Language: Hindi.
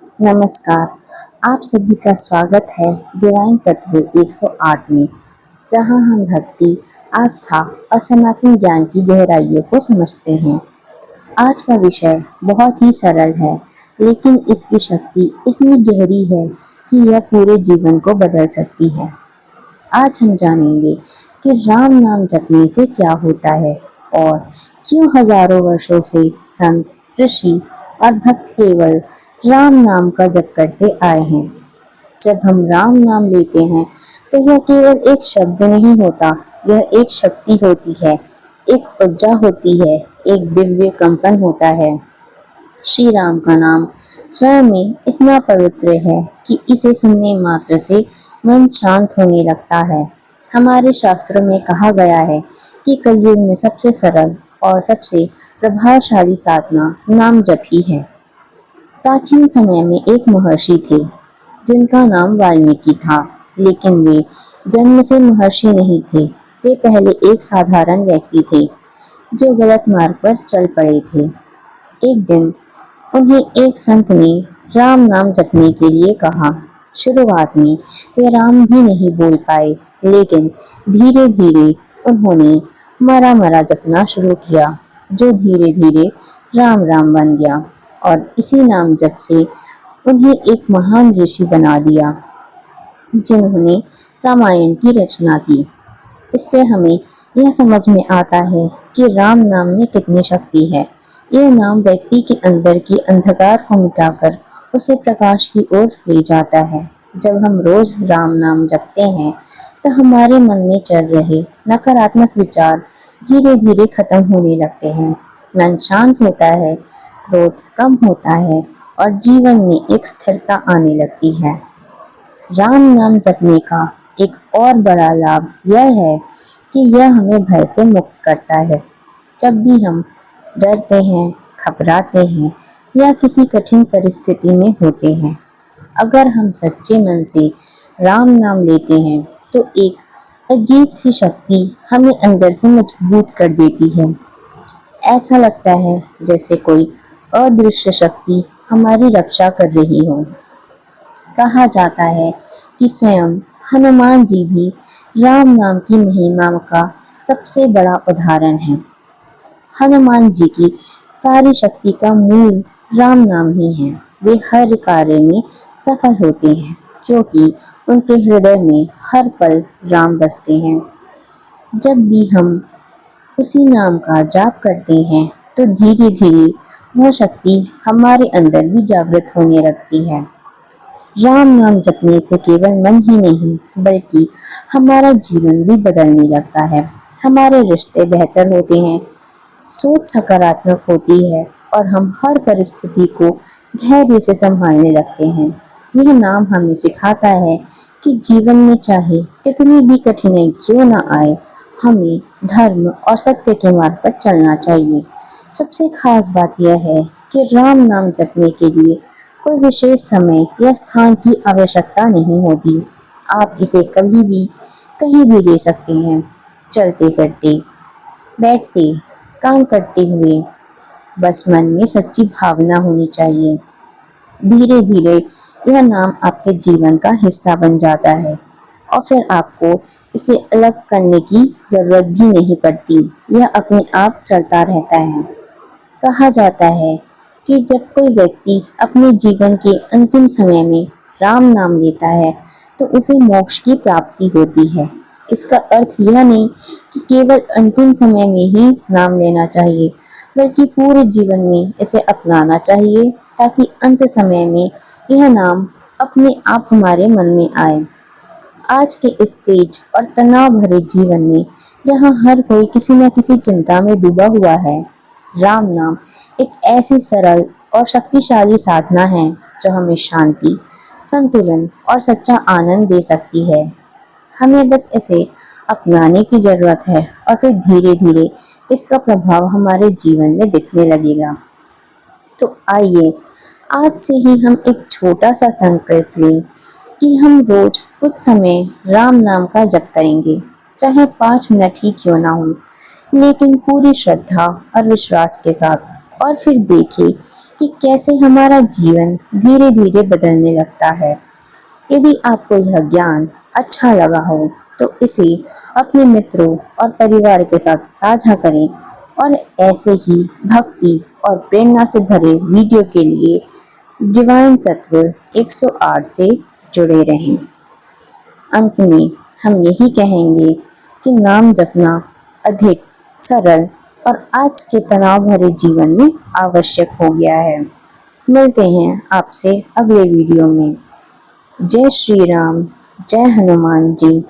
नमस्कार। आप सभी का स्वागत है डिवाइन तत्व 108 में, जहां हम भक्ति, आस्था और सनातन ज्ञान की गहराइयों को समझते हैं। आज का विषय बहुत ही सरल है, लेकिन इसकी शक्ति इतनी गहरी है कि यह पूरे जीवन को बदल सकती है। आज हम जानेंगे कि राम नाम जपने से क्या होता है और क्यों हजारों वर्षों से संत, ऋषि और भक्त केवल राम नाम का जप करते आए हैं। जब हम राम नाम लेते हैं तो यह केवल एक शब्द नहीं होता, यह एक शक्ति होती है, एक ऊर्जा होती है, एक दिव्य कंपन होता है। श्री राम का नाम स्वयं में इतना पवित्र है कि इसे सुनने मात्र से मन शांत होने लगता है। हमारे शास्त्रों में कहा गया है कि कलयुग में सबसे सरल और सबसे प्रभावशाली साधना नाम जप ही है। प्राचीन समय में एक महर्षि थे जिनका नाम वाल्मीकि था, लेकिन वे जन्म से महर्षि नहीं थे। वे पहले एक साधारण व्यक्ति थे जो गलत मार्ग पर चल पड़े थे। एक दिन उन्हें एक संत ने राम नाम जपने के लिए कहा। शुरुआत में वे राम भी नहीं बोल पाए, लेकिन धीरे धीरे उन्होंने मरा मरा जपना शुरू किया, जो धीरे धीरे राम राम बन गया और इसी नाम जप से उन्हें एक महान ऋषि बना दिया, जिन्होंने रामायण की रचना की। इससे हमें यह समझ में आता है कि राम नाम में कितनी शक्ति है। यह नाम व्यक्ति के अंदर की अंधकार को मिटाकर उसे प्रकाश की ओर ले जाता है। जब हम रोज राम नाम जपते हैं तो हमारे मन में चल रहे नकारात्मक विचार धीरे धीरे खत्म होने लगते हैं। मन शांत होता है, क्रोध कम होता है और जीवन में एक स्थिरता आने लगती है। राम नाम जपने का एक और बड़ा लाभ यह है कि यह हमें भय से मुक्त करता है। जब भी हम डरते हैं, घबराते हैं या किसी कठिन परिस्थिति में होते हैं, अगर हम सच्चे मन से राम नाम लेते हैं तो एक अजीब सी शक्ति हमें अंदर से मजबूत कर देती है। ऐसा लगता है जैसे कोई अदृश्य शक्ति हमारी रक्षा कर रही हो। कहा जाता है कि स्वयं हनुमान जी भी राम नाम की महिमा का सबसे बड़ा उदाहरण है। हनुमान जी की सारी शक्ति का मूल राम नाम ही है। वे हर कार्य में सफल होते हैं क्योंकि उनके हृदय में हर पल राम बसते हैं। जब भी हम उसी नाम का जाप करते हैं तो धीरे धीरे वह शक्ति हमारे अंदर भी जागृत होने लगती है। राम नाम जपने से केवल मन ही नहीं बल्कि हमारा जीवन भी बदलने लगता है। हमारे रिश्ते बेहतर होते हैं, सोच सकारात्मक होती है और हम हर परिस्थिति को धैर्य से संभालने लगते हैं। यह नाम हमें सिखाता है कि जीवन में चाहे कितनी भी कठिनाई क्यों न आए, हमें धर्म और सत्य के मार्ग पर चलना चाहिए। सबसे खास बात यह है कि राम नाम जपने के लिए कोई विशेष समय या स्थान की आवश्यकता नहीं होती। आप इसे कभी भी कहीं भी ले सकते हैं, चलते फिरते, बैठते, काम करते हुए। बस मन में सच्ची भावना होनी चाहिए। धीरे धीरे यह नाम आपके जीवन का हिस्सा बन जाता है और फिर आपको इसे अलग करने की जरूरत भी नहीं पड़ती। यह अपने आप चलता रहता है। कहा जाता है कि जब कोई व्यक्ति अपने जीवन के अंतिम समय में राम नाम लेता है तो उसे मोक्ष की प्राप्ति होती है। इसका अर्थ यह नहीं कि केवल अंतिम समय में ही नाम लेना चाहिए, बल्कि पूरे जीवन में इसे अपनाना चाहिए ताकि अंत समय में यह नाम अपने आप हमारे मन में आए। आज के इस तेज और तनाव भरे जीवन में, जहां हर कोई किसी न किसी चिंता में डूबा हुआ है, राम नाम एक ऐसी सरल और शक्तिशाली साधना है जो हमें शांति, संतुलन और सच्चा आनंद दे सकती है। हमें बस इसे अपनाने की जरूरत है और फिर धीरे धीरे इसका प्रभाव हमारे जीवन में दिखने लगेगा। तो आइए आज से ही हम एक छोटा सा संकल्प लें कि हम रोज कुछ समय राम नाम का जप करेंगे, चाहे 5 मिनट ही क्यों ना हो, लेकिन पूरी श्रद्धा और विश्वास के साथ। और फिर देखें कि कैसे हमारा जीवन धीरे धीरे बदलने लगता है। यदि आपको यह ज्ञान अच्छा लगा हो तो इसे अपने मित्रों और परिवार के साथ साझा करें और ऐसे ही भक्ति और प्रेरणा से भरे वीडियो के लिए डिवाइन तत्व 108 से जुड़े रहें। अंत में हम यही कहेंगे कि नाम जपना अधिक सरल और आज के तनाव भरे जीवन में आवश्यक हो गया है। मिलते हैं आपसे अगले वीडियो में। जय श्री राम, जय हनुमान जी।